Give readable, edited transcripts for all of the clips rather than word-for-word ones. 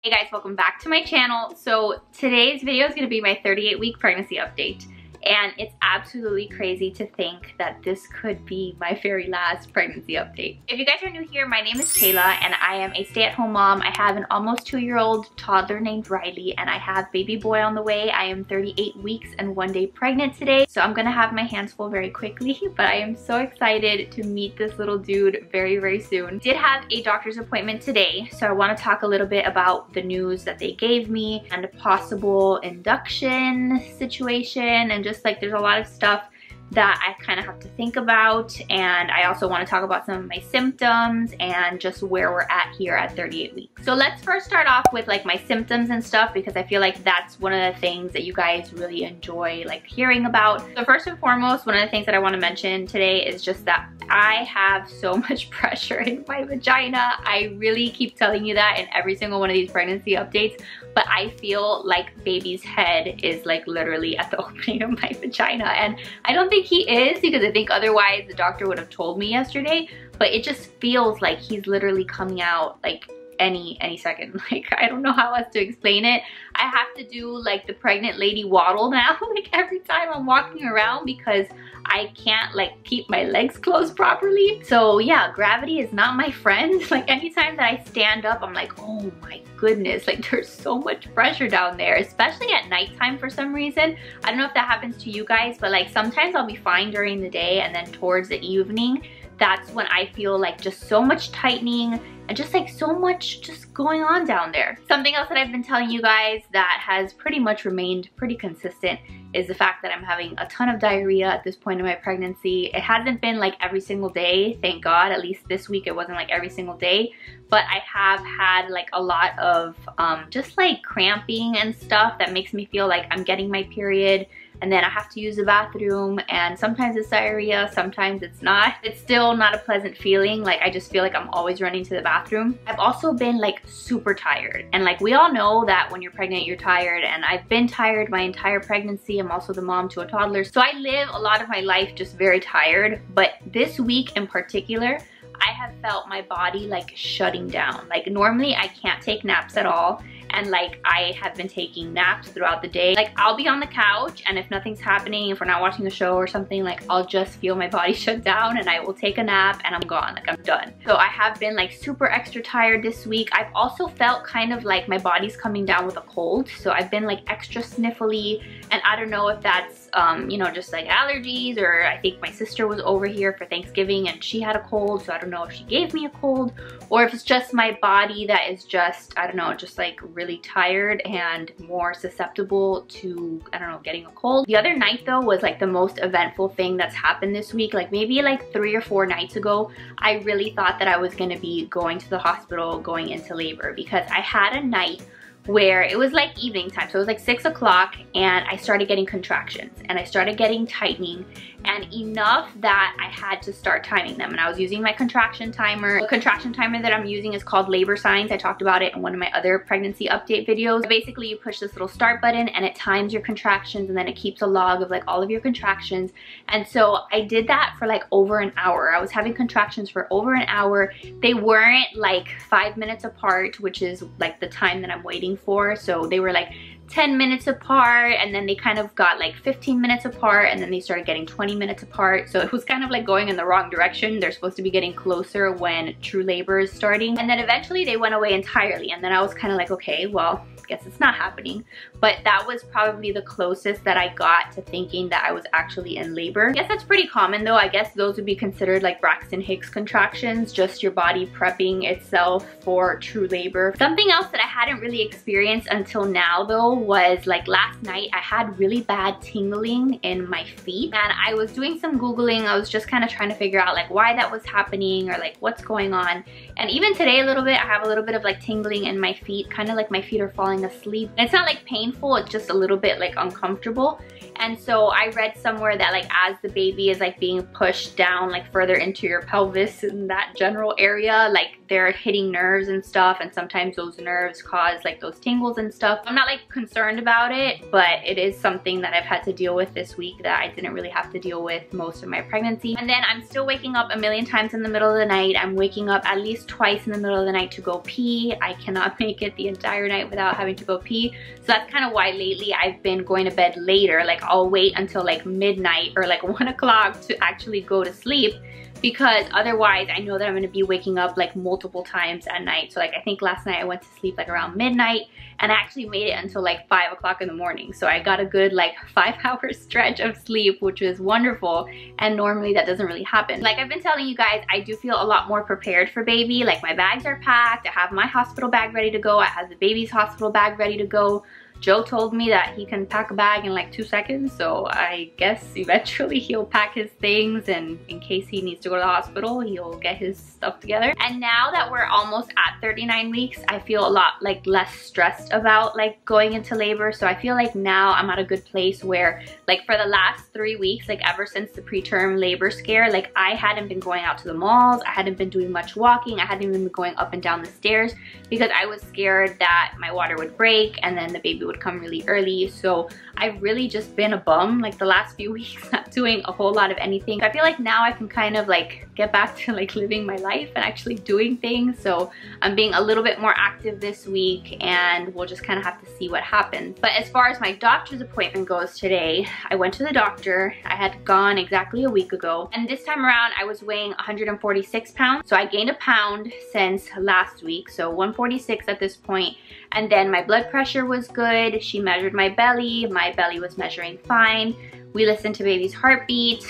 Hey guys, welcome back to my channel. So today's video is going to be my 38-week pregnancy update. And it's absolutely crazy to think that this could be my very last pregnancy update. If you guys are new here, my name is Kayla and I am a stay-at-home mom. I have an almost 2-year-old toddler named Riley and I have baby boy on the way. I am 38 weeks and 1 day pregnant today. So I'm gonna have my hands full very quickly, but I am so excited to meet this little dude very, very soon. Did have a doctor's appointment today. So I wanna talk a little bit about the news that they gave me and a possible induction situation, and just like there's a lot of stuff that I kind of have to think about. And I also want to talk about some of my symptoms and just where we're at here at 38 weeks. So let's first start off with like my symptoms and stuff, because I feel like that's one of the things that you guys really enjoy like hearing about. So first and foremost, one of the things that I want to mention today is just that I have so much pressure in my vagina. I really keep telling you that in every single one of these pregnancy updates, but I feel like baby's head is like literally at the opening of my vagina. And I don't think he is, because I think otherwise the doctor would have told me yesterday, but it just feels like he's literally coming out like any second. Like, I don't know how else to explain it. I have to do like the pregnant lady waddle now, like every time I'm walking around, because I can't like keep my legs closed properly. So yeah, gravity is not my friend. Like anytime that I stand up, I'm like, oh my goodness, like there's so much pressure down there, especially at nighttime for some reason. I don't know if that happens to you guys, but like sometimes I'll be fine during the day, and then towards the evening, that's when I feel like just so much tightening and just like so much just going on down there. Something else that I've been telling you guys that has pretty much remained pretty consistent is the fact that I'm having a ton of diarrhea at this point in my pregnancy. It hasn't been like every single day, thank God. At least this week it wasn't like every single day, but I have had like a lot of just like cramping and stuff that makes me feel like I'm getting my period, and then I have to use the bathroom, and sometimes it's diarrhea, sometimes it's not. It's still not a pleasant feeling. Like I just feel like I'm always running to the bathroom. I've also been like super tired, and like we all know that when you're pregnant you're tired, and I've been tired my entire pregnancy. I'm also the mom to a toddler, so I live a lot of my life just very tired. But this week in particular, I have felt my body like shutting down. Like normally I can't take naps at all, and like I have been taking naps throughout the day. Like I'll be on the couch, and if nothing's happening, if we're not watching a show or something, like I'll just feel my body shut down and I will take a nap and I'm gone, like I'm done. So I have been like super extra tired this week. I've also felt kind of like my body's coming down with a cold, so I've been like extra sniffly, and I don't know if that's you know, just like allergies, or I think my sister was over here for Thanksgiving and she had a cold, so I don't know if she gave me a cold, or if it's just my body that is just, I don't know, just like really tired and more susceptible to, I don't know, getting a cold. The other night though was like the most eventful thing that's happened this week. Like maybe like 3 or 4 nights ago, I really thought that I was gonna be going to the hospital, going into labor, because I had a night where it was like evening time, so it was like 6 o'clock, and I started getting contractions and I started getting tightening, and enough that I had to start timing them. And I was using my contraction timer. The contraction timer that I'm using is called Labor Signs. I talked about it in one of my other pregnancy update videos. Basically, you push this little start button and it times your contractions, and then it keeps a log of like all of your contractions. And so I did that for like over an hour. I was having contractions for over an hour. They weren't like 5 minutes apart, which is like the time that I'm waiting for. So they were like 10 minutes apart, and then they kind of got like 15 minutes apart, and then they started getting 20 minutes apart. So it was kind of like going in the wrong direction. They're supposed to be getting closer when true labor is starting. And then eventually they went away entirely, and then I was kind of like, okay, well, guess it's not happening. But that was probably the closest that I got to thinking that I was actually in labor. I guess that's pretty common though. I guess those would be considered like Braxton Hicks contractions, just your body prepping itself for true labor. Something else that I hadn't really experienced until now though was like last night I had really bad tingling in my feet, and I was doing some Googling. I was just kind of trying to figure out like why that was happening or like what's going on. And even today a little bit, I have a little bit of like tingling in my feet, kind of like my feet are falling asleep. And it's not like painful, it's just a little bit like uncomfortable. And so I read somewhere that like as the baby is like being pushed down like further into your pelvis in that general area, like they're hitting nerves and stuff, and sometimes those nerves cause like those tingles and stuff. I'm not like concerned about it, but it is something that I've had to deal with this week that I didn't really have to deal with most of my pregnancy. And then I'm still waking up a million times in the middle of the night. I'm waking up at least twice in the middle of the night to go pee. I cannot make it the entire night without having to go pee. So that's kind of why lately I've been going to bed later. Like I'll wait until like midnight or like 1 o'clock to actually go to sleep, because otherwise I know that I'm gonna be waking up like multiple times at night. So like I think last night I went to sleep like around midnight, and I actually made it until like 5 o'clock in the morning. So I got a good like 5-hour stretch of sleep, which was wonderful. And normally that doesn't really happen. Like I've been telling you guys, I do feel a lot more prepared for baby. Like my bags are packed. I have my hospital bag ready to go. I have the baby's hospital bag ready to go. Joe told me that he can pack a bag in like 2 seconds, so I guess eventually he'll pack his things, and in case he needs to go to the hospital, he'll get his stuff together. And now that we're almost at 39 weeks, I feel a lot like less stressed about like going into labor. So I feel like now I'm at a good place where like for the last 3 weeks, like ever since the preterm labor scare, like I hadn't been going out to the malls, I hadn't been doing much walking, I hadn't even been going up and down the stairs because I was scared that my water would break and then the baby would come really early. So I've really just been a bum like the last few weeks, not doing a whole lot of anything. I feel like now I can kind of like get back to like living my life and actually doing things. So I'm being a little bit more active this week, and we'll just kind of have to see what happens. But as far as my doctor's appointment goes today, I went to the doctor. I had gone exactly a week ago, and this time around I was weighing 146 pounds. So I gained a pound since last week, so 146 at this point. And then my blood pressure was good. She measured my belly was measuring fine. We listened to baby's heartbeat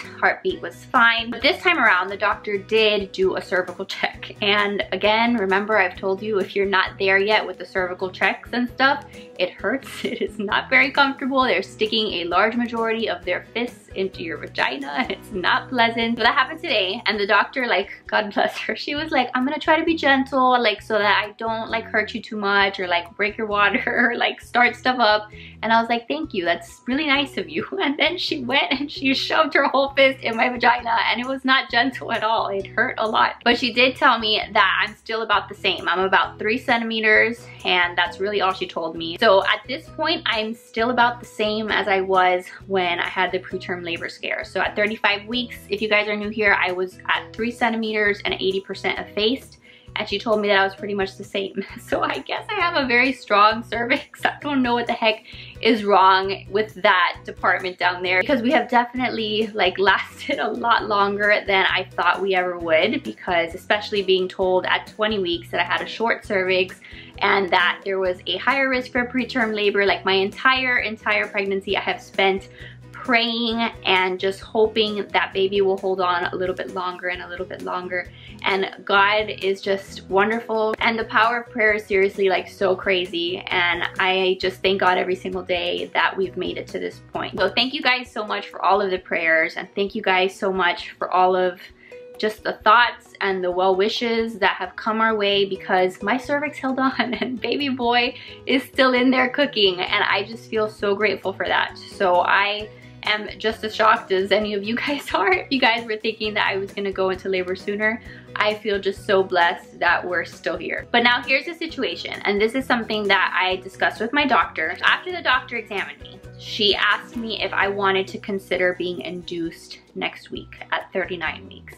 was fine. But this time around, the doctor did do a cervical check. And again, remember I've told you, if you're not there yet with the cervical checks and stuff, it hurts. It is not very comfortable. They're sticking a large majority of their fists into your vagina. It's not pleasant. But that happened today, and the doctor, like, God bless her, she was like, I'm gonna try to be gentle, like, so that I don't like hurt you too much or like break your water or like start stuff up. And I was like, thank you, that's really nice of you. And then she went and she shoved her whole fist in my vagina, and it was not gentle at all. It hurt a lot. But she did tell me that I'm still about the same. I'm about 3 centimeters, and that's really all she told me. So at this point, I'm still about the same as I was when I had the preterm labor scare. So at 35 weeks, if you guys are new here, I was at 3 centimeters and 80% effaced. And she told me that I was pretty much the same. So I guess I have a very strong cervix. I don't know what the heck is wrong with that department down there, because we have definitely like lasted a lot longer than I thought we ever would, because especially being told at 20 weeks that I had a short cervix and that there was a higher risk for preterm labor. Like my entire pregnancy I have spent praying and just hoping that baby will hold on a little bit longer and a little bit longer. And God is just wonderful, and the power of prayer is seriously like so crazy, and I just thank God every single day that we've made it to this point. So thank you guys so much for all of the prayers, and thank you guys so much for all of just the thoughts and the well wishes that have come our way, because my cervix held on and baby boy is still in there cooking, and I just feel so grateful for that. So I am just as shocked as any of you guys are. If you guys were thinking that I was gonna go into labor sooner, I feel just so blessed that we're still here. But now here's the situation, and this is something that I discussed with my doctor. After the doctor examined me, she asked me if I wanted to consider being induced next week at 39 weeks.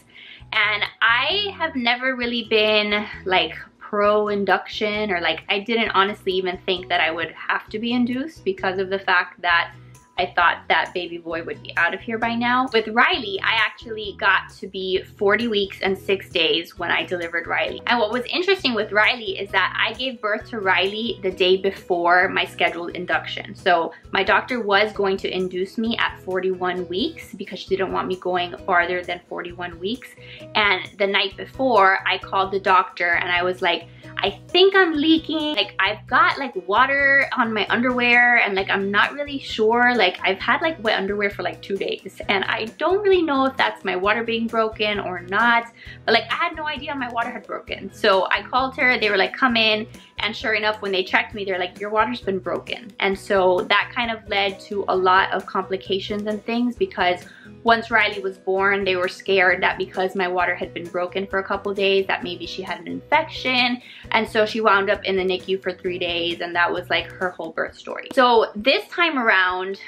And I have never really been like pro induction, or like I didn't honestly even think that I would have to be induced, because of the fact that I thought that baby boy would be out of here by now. With Riley, I actually got to be 40 weeks and 6 days when I delivered Riley. And what was interesting with Riley is that I gave birth to Riley the day before my scheduled induction. So my doctor was going to induce me at 41 weeks because she didn't want me going farther than 41 weeks. And the night before, I called the doctor and I was like, I think I'm leaking. Like I've got like water on my underwear, and like I'm not really sure. Like I've had like wet underwear for like 2 days, and I don't really know if that's my water being broken or not. But like I had no idea my water had broken. So I called her, they were like, come in. And sure enough, when they checked me, they're like, your water's been broken. And so that kind of led to a lot of complications and things, because once Riley was born, they were scared that because my water had been broken for a couple days, that maybe she had an infection. And so she wound up in the NICU for 3 days, and that was like her whole birth story. So this time around,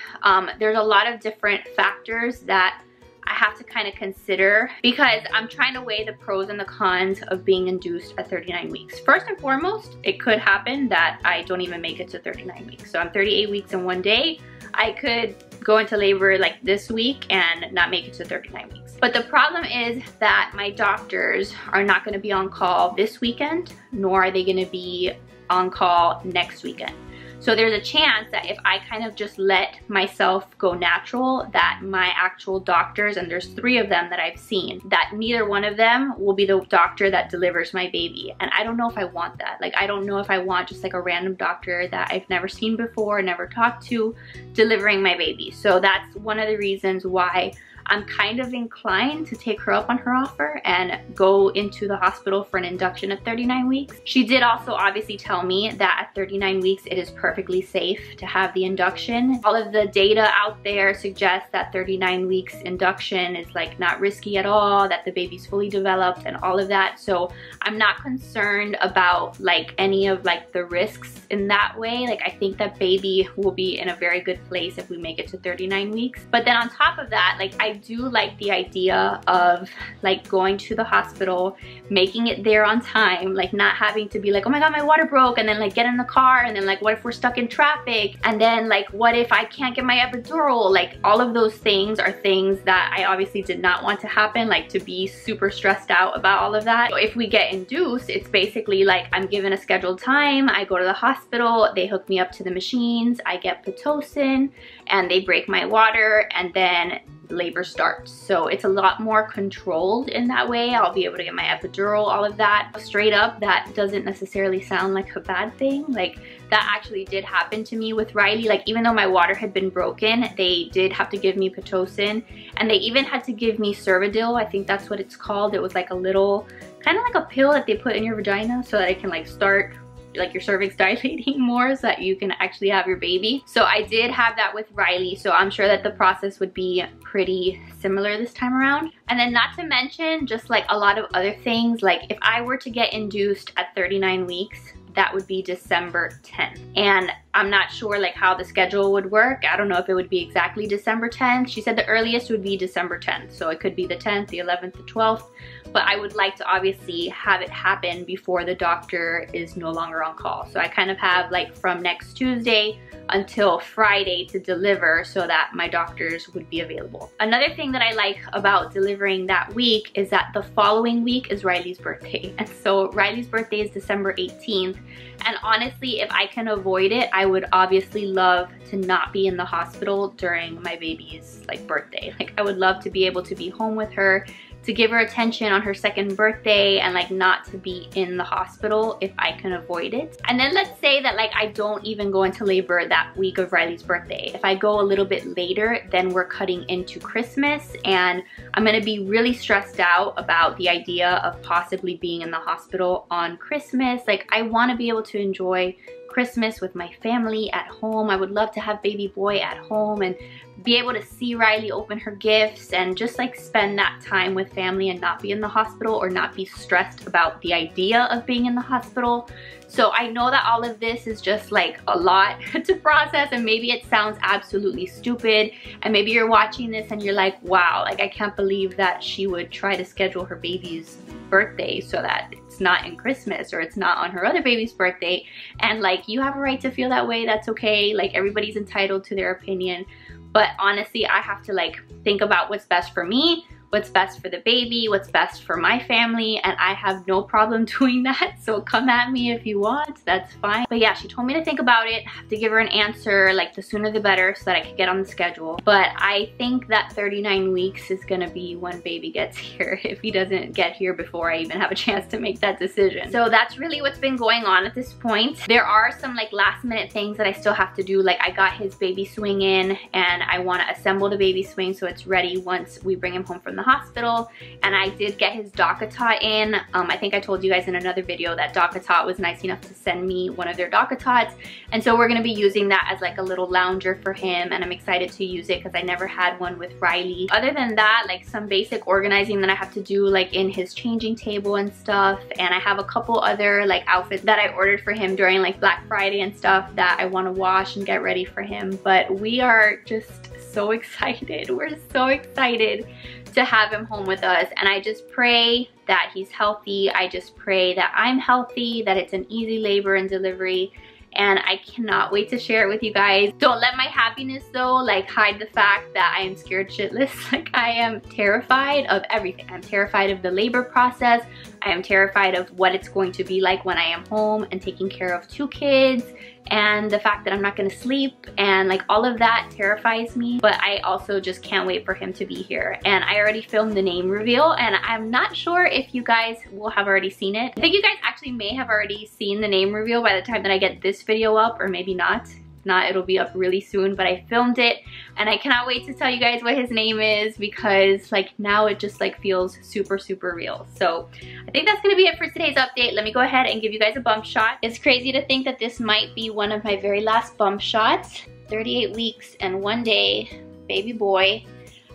there's a lot of different factors that I have to kind of consider, because I'm trying to weigh the pros and the cons of being induced at 39 weeks. First and foremost, it could happen that I don't even make it to 39 weeks. So I'm 38 weeks in one day. I could go into labor like this week and not make it to 39 weeks. But the problem is that my doctors are not going to be on call this weekend, nor are they going to be on call next weekend. So there's a chance that if I kind of just let myself go natural, that my actual doctors, and there's 3 of them that I've seen, that neither one of them will be the doctor that delivers my baby. And I don't know if I want that. Like, I don't know if I want just like a random doctor that I've never seen before, never talked to, delivering my baby. So that's one of the reasons why I'm kind of inclined to take her up on her offer and go into the hospital for an induction at 39 weeks. She did also obviously tell me that at 39 weeks it is perfectly safe to have the induction. All of the data out there suggests that 39 weeks induction is like not risky at all, that the baby's fully developed and all of that. So I'm not concerned about like any of like the risks in that way. Like, I think that baby will be in a very good place if we make it to 39 weeks. But then on top of that, like, I do like the idea of like going to the hospital, making it there on time, like not having to be like, oh my god, my water broke, and then like get in the car, and then like what if we're stuck in traffic, and then like what if I can't get my epidural. Like, all of those things are things that I obviously did not want to happen, like to be super stressed out about all of that. So if we get induced, it's basically like I'm given a scheduled time, I go to the hospital, they hook me up to the machines, I get Pitocin, and they break my water, and then labor starts. So it's a lot more controlled in that way. I'll be able to get my epidural, all of that. Straight up, that doesn't necessarily sound like a bad thing. Like, that actually did happen to me with Riley. Like, even though my water had been broken, they did have to give me Pitocin, and they even had to give me Cervidil. I think that's what it's called. It was like a little, kind of like a pill that they put in your vagina so that it can like start like your cervix dilating more so that you can actually have your baby. So I did have that with Riley, so I'm sure that the process would be pretty similar this time around. And then not to mention just like a lot of other things, like if I were to get induced at 39 weeks, that would be December 10th. And I'm not sure like how the schedule would work. I don't know if it would be exactly December 10th. She said the earliest would be December 10th. So it could be the 10th, the 11th, the 12th. But I would like to obviously have it happen before the doctor is no longer on call. So I kind of have like from next Tuesday until Friday to deliver so that my doctors would be available. Another thing that I like about delivering that week is that the following week is Riley's birthday. And so Riley's birthday is December 18th. And honestly, if I can avoid it, I would obviously love to not be in the hospital during my baby's like birthday. Like, I would love to be able to be home with her, to give her attention on her second birthday, and like not to be in the hospital if I can avoid it. And then let's say that like I don't even go into labor that week of Riley's birthday. If I go a little bit later, then we're cutting into Christmas, and I'm gonna be really stressed out about the idea of possibly being in the hospital on Christmas. Like, I wanna be able to enjoy Christmas with my family at home. I would love to have baby boy at home and be able to see Riley open her gifts and just like spend that time with family and not be in the hospital or not be stressed about the idea of being in the hospital. So I know that all of this is just like a lot to process, and maybe it sounds absolutely stupid, and maybe you're watching this and you're like, wow, like I can't believe that she would try to schedule her baby's birthday so that it's not in Christmas or it's not on her other baby's birthday. And like, you have a right to feel that way. That's okay. Like, everybody's entitled to their opinion. But honestly, I have to like think about what's best for me, what's best for the baby, what's best for my family, and I have no problem doing that. So come at me if you want, that's fine. But yeah, she told me to think about it, have to give her an answer, like the sooner the better, so that I could get on the schedule. But I think that 39 weeks is gonna be when baby gets here, if he doesn't get here before I even have a chance to make that decision. So that's really what's been going on at this point. There are some like last minute things that I still have to do. Like, I got his baby swing in, and I wanna assemble the baby swing so it's ready once we bring him home from the hospital. And I did get his DockATot in. I think I told you guys in another video that DockATot was nice enough to send me one of their DockATots, and so we're gonna be using that as like a little lounger for him, and I'm excited to use it because I never had one with Riley. Other than that, like some basic organizing that I have to do like in his changing table and stuff, and I have a couple other like outfits that I ordered for him during like Black Friday and stuff that I want to wash and get ready for him. But we are just so excited. We're so excited to have him home with us, and I just pray that he's healthy. I just pray that I'm healthy, that it's an easy labor and delivery, and I cannot wait to share it with you guys. Don't let my happiness though like hide the fact that I am scared shitless. Like, I am terrified of everything. I'm terrified of the labor process. I am terrified of what it's going to be like when I am home and taking care of 2 kids, and the fact that I'm not gonna sleep, and like all of that terrifies me. But I also just can't wait for him to be here. And I already filmed the name reveal, and I'm not sure if you guys will have already seen it. I think you guys actually may have already seen the name reveal by the time that I get this video up, or maybe not. If not, it'll be up really soon, but I filmed it, and I cannot wait to tell you guys what his name is, because like now it just like feels super, super real. So I think that's gonna be it for today's update. Let me go ahead and give you guys a bump shot. It's crazy to think that this might be one of my very last bump shots. 38 weeks and 1 day, baby boy.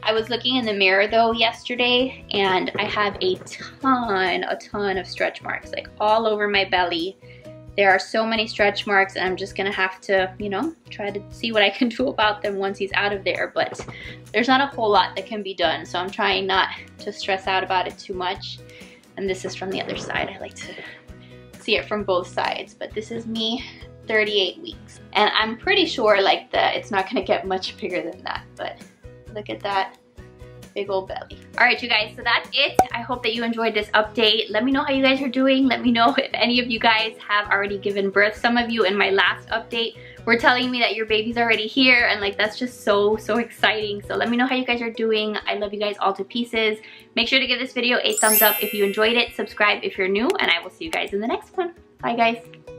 I was looking in the mirror though yesterday, and I have a ton of stretch marks, like all over my belly. There are so many stretch marks, and I'm just gonna have to, you know, try to see what I can do about them once he's out of there. But there's not a whole lot that can be done, so I'm trying not to stress out about it too much. And this is from the other side. I like to see it from both sides, but this is me 38 weeks. And I'm pretty sure like that it's not gonna get much bigger than that, but look at that. Big old belly. All right, you guys, so that's it. I hope that you enjoyed this update. Let me know how you guys are doing. Let me know if any of you guys have already given birth. Some of you in my last update were telling me that your baby's already here, and like that's just so exciting. So let me know how you guys are doing. I love you guys all to pieces. Make sure to give this video a thumbs up if you enjoyed it. Subscribe if you're new, and I will see you guys in the next one. Bye, guys.